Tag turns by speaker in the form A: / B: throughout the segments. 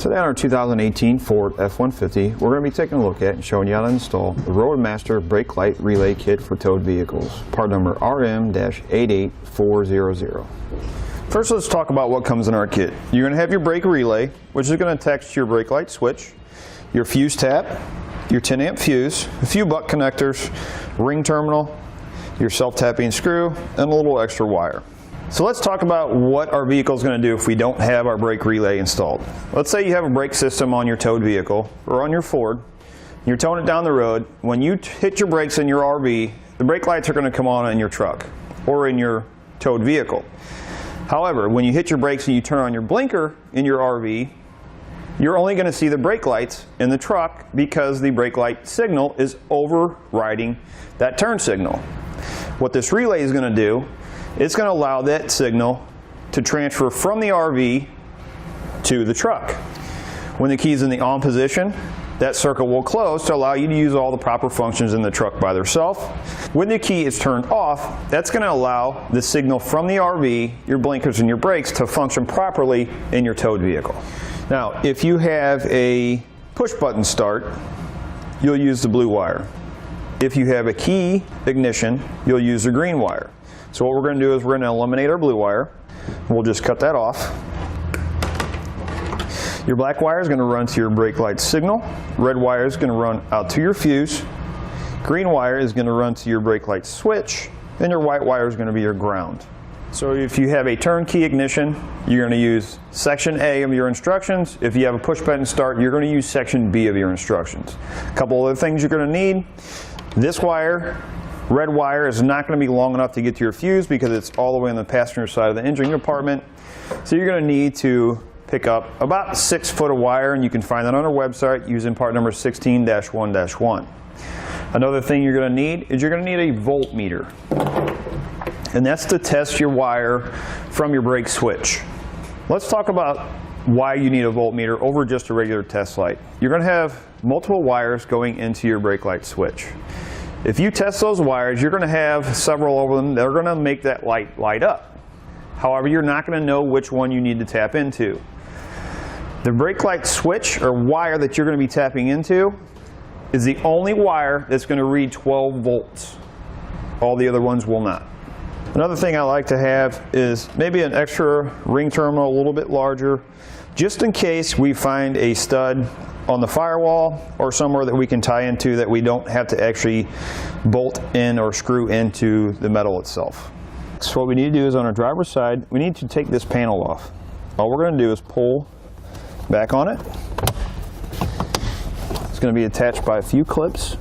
A: Today on our 2018 Ford F-150, we're going to be taking a look at and showing you how to install the Roadmaster Brake-Lite relay kit for towed vehicles, part number RM-88400. First, let's talk about what comes in our kit. You're going to have your brake relay, which is going to attach to your brake light switch, your fuse tap, your 10 amp fuse, a few butt connectors, ring terminal, your self-tapping screw, and a little extra wire. So let's talk about what our vehicle is going to do if we don't have our brake relay installed. Let's say you have a brake system on your towed vehicle or on your Ford. You're towing it down the road. When you hit your brakes in your RV, the brake lights are going to come on in your truck or in your towed vehicle. However, when you hit your brakes and you turn on your blinker in your RV, you're only going to see the brake lights in the truck because the brake light signal is overriding that turn signal. What this relay is going to do, it's going to allow that signal to transfer from the RV to the truck. When the key is in the on position, that circle will close to allow you to use all the proper functions in the truck by themselves. When the key is turned off, that's going to allow the signal from the RV, your blinkers and your brakes to function properly in your towed vehicle. Now, if you have a push button start, you'll use the blue wire. If you have a key ignition, you'll use the green wire. So what we're going to do is we're going to eliminate our blue wire. We'll just cut that off. Your black wire is going to run to your brake light signal. Red wire is going to run out to your fuse. Green wire is going to run to your brake light switch. And your white wire is going to be your ground. So if you have a turnkey ignition, you're going to use section A of your instructions. If you have a push button start, you're going to use section B of your instructions. A couple other things you're going to need. This wire, red wire, is not going to be long enough to get to your fuse because it's all the way on the passenger side of the engine compartment. So you're going to need to pick up about 6 foot of wire, and you can find that on our website using part number 16-1-1. Another thing you're going to need is you're going to need a voltmeter. And that's to test your wire from your brake switch. Let's talk about why you need a voltmeter over just a regular test light. You're going to have multiple wires going into your brake light switch. If you test those wires, you're going to have several of them that are going to make that light light up. However, you're not going to know which one you need to tap into. The brake light switch or wire that you're going to be tapping into is the only wire that's going to read 12 volts. All the other ones will not. Another thing I like to have is maybe an extra ring terminal, a little bit larger, just in case we find a stud on the firewall or somewhere that we can tie into that we don't have to actually bolt in or screw into the metal itself. So what we need to do is on our driver's side, we need to take this panel off. All we're going to do is pull back on it. It's going to be attached by a few clips.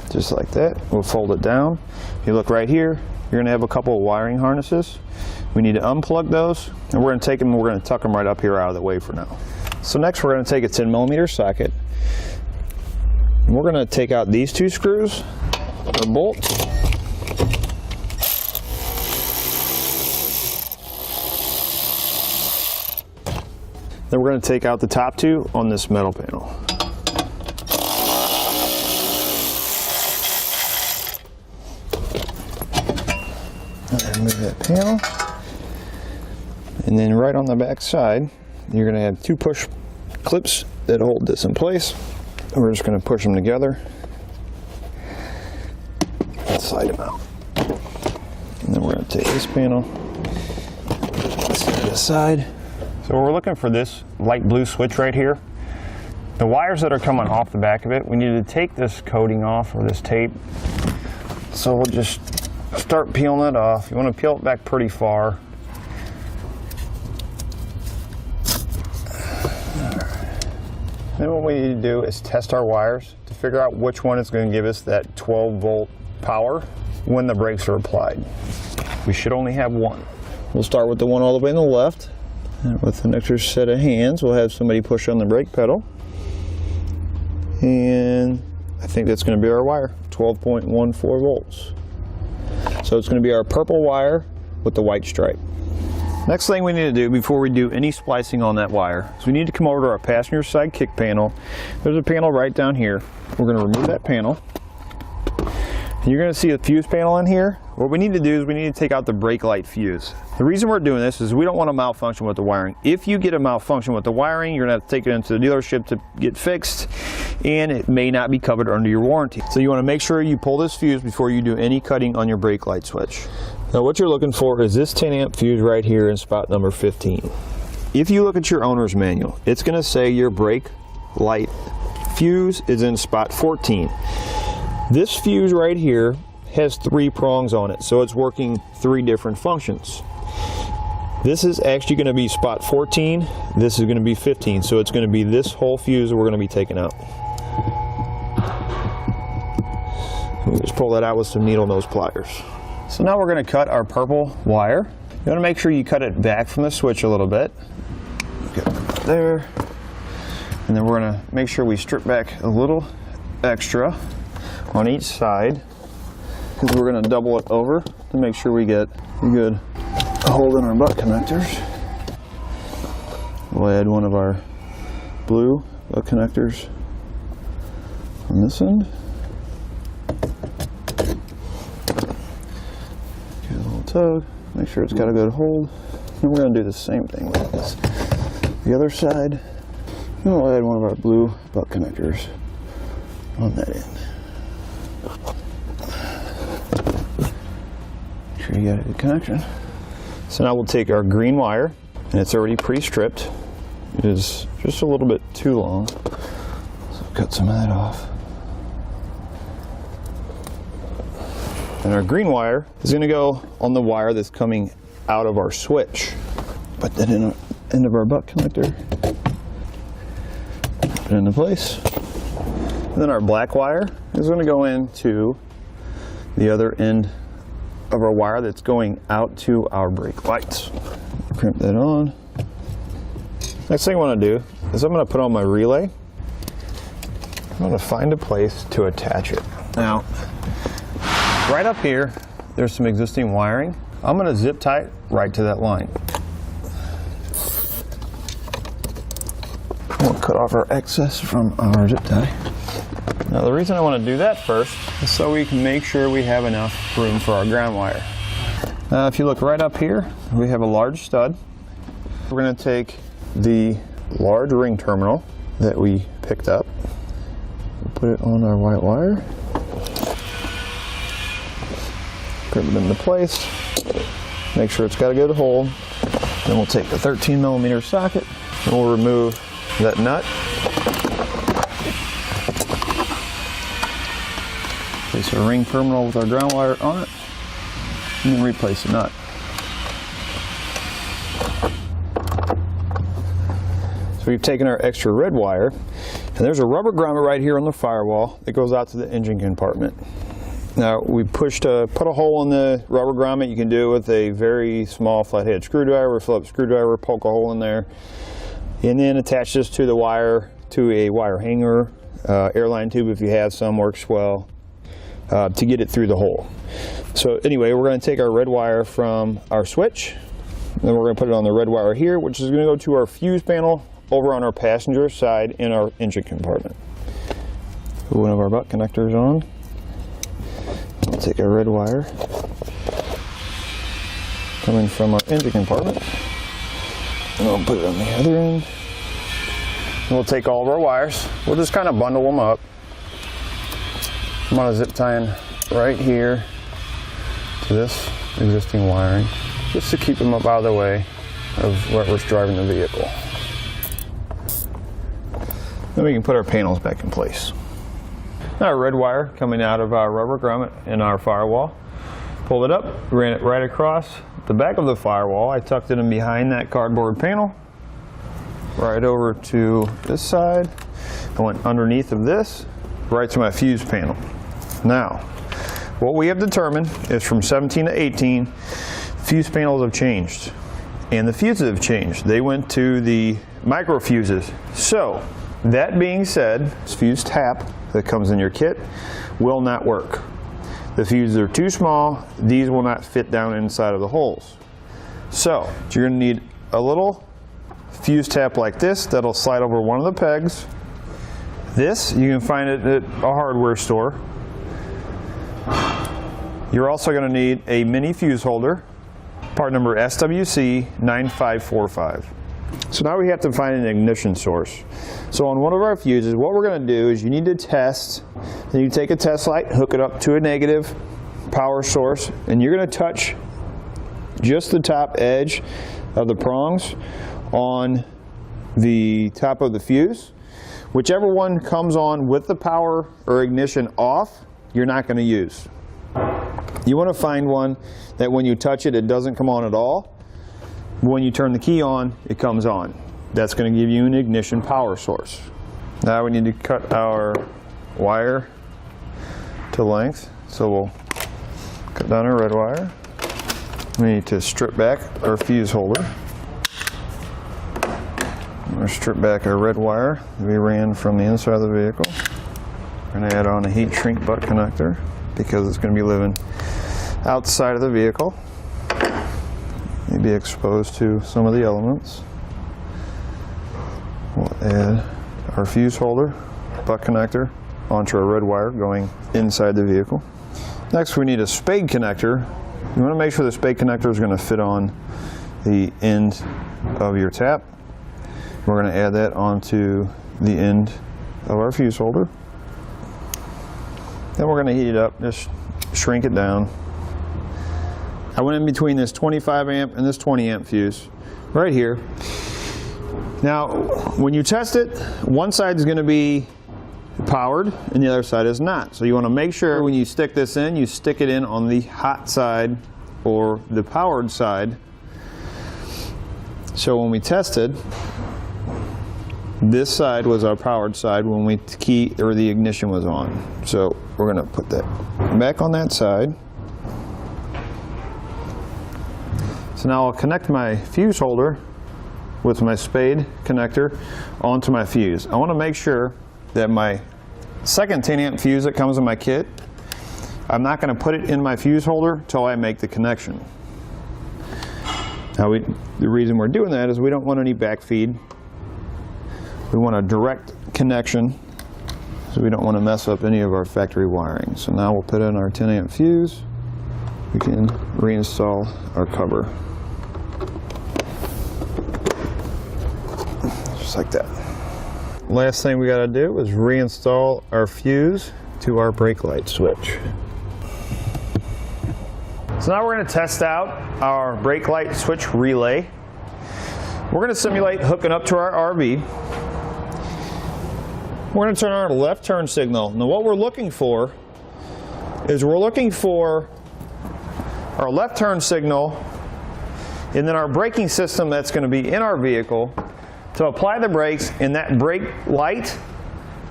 A: Just like that. We'll fold it down. If you look right here, you're going to have a couple of wiring harnesses. We need to unplug those, and we're going to take them and we're going to tuck them right up here out of the way for now. So next we're going to take a 10mm socket, and we're going to take out these 2 screws, or bolts. Then we're going to take out the top 2 on this metal panel. Remove that panel. And then right on the back side, you're going to have 2 push clips that hold this in place. And we're just going to push them together and slide them out. And then we're going to take this panel, set it aside. So we're looking for this light blue switch right here. The wires that are coming off the back of it, we need to take this coating off, or this tape. So we'll just start peeling it off. You want to peel it back pretty far. Then what we need to do is test our wires to figure out which one is going to give us that 12 volt power when the brakes are applied. We should only have one. We'll start with the one all the way on the left. And with an extra set of hands, we'll have somebody push on the brake pedal. And I think that's going to be our wire, 12.14 volts. So it's going to be our purple wire with the white stripe. Next thing we need to do before we do any splicing on that wire is we need to come over to our passenger side kick panel. There's a panel right down here. We're going to remove that panel. And you're going to see a fuse panel in here. what we need to do is we need to take out the brake light fuse. The reason we're doing this is we don't want to malfunction with the wiring. If you get a malfunction with the wiring, you're going to have to take it into the dealership to get fixed, and it may not be covered under your warranty. So you want to make sure you pull this fuse before you do any cutting on your brake light switch. Now what you're looking for is this 10 amp fuse right here in spot number 15. If you look at your owner's manual, it's going to say your brake light fuse is in spot 14. This fuse right here has 3 prongs on it, so it's working 3 different functions. This is actually going to be spot 14, this is going to be 15, so it's going to be this whole fuse that we're going to be taking out. We'll just pull that out with some needle nose pliers. So now we're going to cut our purple wire. You want to make sure you cut it back from the switch a little bit. Get it there. And then we're going to make sure we strip back a little extra on each side, because we're going to double it over to make sure we get a good hold in our butt connectors. We'll add one of our blue butt connectors on this end. Give it a little tug, make sure it's got a good hold. And we're going to do the same thing with this. The other side, and we'll add one of our blue butt connectors on that end. You got a good connection. So now we'll take our green wire, and it's already pre-stripped. It is just a little bit too long, so cut some of that off. And our green wire is going to go on the wire that's coming out of our switch. Put that in the end of our butt connector. Put it into place. And then our black wire is going to go into the other end of our wire that's going out to our brake lights. Crimp that on. Next thing I want to do is I'm going to put on my relay. I'm going to find a place to attach it. Now, right up here, there's some existing wiring. I'm going to zip tie it right to that line. We'll cut off our excess from our zip tie. Now the reason I want to do that first is so we can make sure we have enough room for our ground wire. If you look right up here, we have a large stud. We're going to take the large ring terminal that we picked up, put it on our white wire, grip it into place, make sure it's got a good hold. Then we'll take the 13mm socket and we'll remove that nut. Place our ring terminal with our ground wire on it, and then replace the nut. So we've taken our extra red wire, and there's a rubber grommet right here on the firewall that goes out to the engine compartment. Now we put a hole in the rubber grommet. You can do it with a very small flathead screwdriver, Phillips screwdriver, poke a hole in there, and then attach this to the wire, to a wire hanger. Airline tube, if you have some, works well. To get it through the hole. So anyway, we're going to take our red wire from our switch, and then we're going to put it on the red wire here, which is going to go to our fuse panel over on our passenger side in our engine compartment. Put one of our butt connectors on. We'll take our red wire coming from our engine compartment, and we'll put it on the other end. And we'll take all of our wires. We'll just kind of bundle them up. I'm going to zip tie in right here to this existing wiring, just to keep them up out of the way of whoever's driving the vehicle. Then we can put our panels back in place. Now our red wire coming out of our rubber grommet in our firewall. Pulled it up, ran it right across the back of the firewall. I tucked it in behind that cardboard panel, right over to this side. I went underneath of this, right to my fuse panel. Now, what we have determined is from 17 to 18, fuse panels have changed, and the fuses have changed. They went to the micro fuses. So, that being said, this fuse tap that comes in your kit will not work. The fuses are too small. These will not fit down inside of the holes. So, you're going to need a little fuse tap like this that'll slide over one of the pegs. This, you can find it at a hardware store. You're also going to need a mini fuse holder, part number SWC9545. So now we have to find an ignition source. So on one of our fuses, what we're going to do is you need to test. Then you take a test light, hook it up to a negative power source, and you're going to touch just the top edge of the prongs on the top of the fuse. Whichever one comes on with the power or ignition off, you're not going to use. You want to find one that when you touch it, it doesn't come on at all. When you turn the key on, it comes on. That's going to give you an ignition power source. Now we need to cut our wire to length. So we'll cut down our red wire. We need to strip back our fuse holder. We're going to strip back our red wire that we ran from the inside of the vehicle. We're going to add on a heat shrink butt connector because it's going to be living outside of the vehicle. Maybe exposed to some of the elements. We'll add our fuse holder, butt connector, onto our red wire going inside the vehicle. Next we need a spade connector. You want to make sure the spade connector is going to fit on the end of your tap. We're going to add that onto the end of our fuse holder. Then we're going to heat it up, just shrink it down. I went in between this 25 amp and this 20 amp fuse right here. Now when you test it, one side is going to be powered and the other side is not. So you want to make sure when you stick this in, you stick it in on the hot side or the powered side. So when we tested, this side was our powered side when the ignition was on. So we're going to put that back on that side. So now I'll connect my fuse holder with my spade connector onto my fuse. I want to make sure that my second 10 amp fuse that comes in my kit, I'm not going to put it in my fuse holder until I make the connection. Now the reason we're doing that is we don't want any backfeed. We want a direct connection, so we don't want to mess up any of our factory wiring. So now we'll put in our 10 amp fuse. We can reinstall our cover. Just like that. Last thing we got to do is reinstall our fuse to our Brake-Lite switch. So now we're going to test out our Brake-Lite switch relay. We're going to simulate hooking up to our RV. We're going to turn on our left turn signal. Now what we're looking for is our left turn signal and then our braking system that's going to be in our vehicle to apply the brakes in that brake light,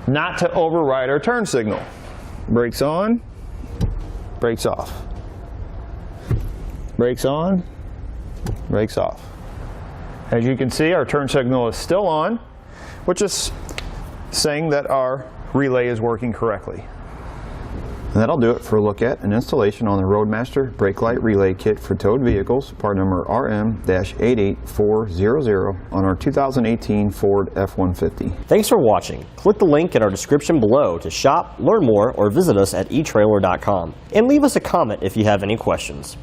A: not to override our turn signal. Brakes on, brakes off. Brakes on, brakes off. As you can see, our turn signal is still on, which is saying that our relay is working correctly. And that'll do it for a look at and installation on the Roadmaster Brake-Lite relay kit for towed vehicles, part number RM-88400 on our 2018 Ford F-150.
B: Thanks for watching. Click the link in our description below to shop, learn more, or visit us at etrailer.com. And leave us a comment if you have any questions.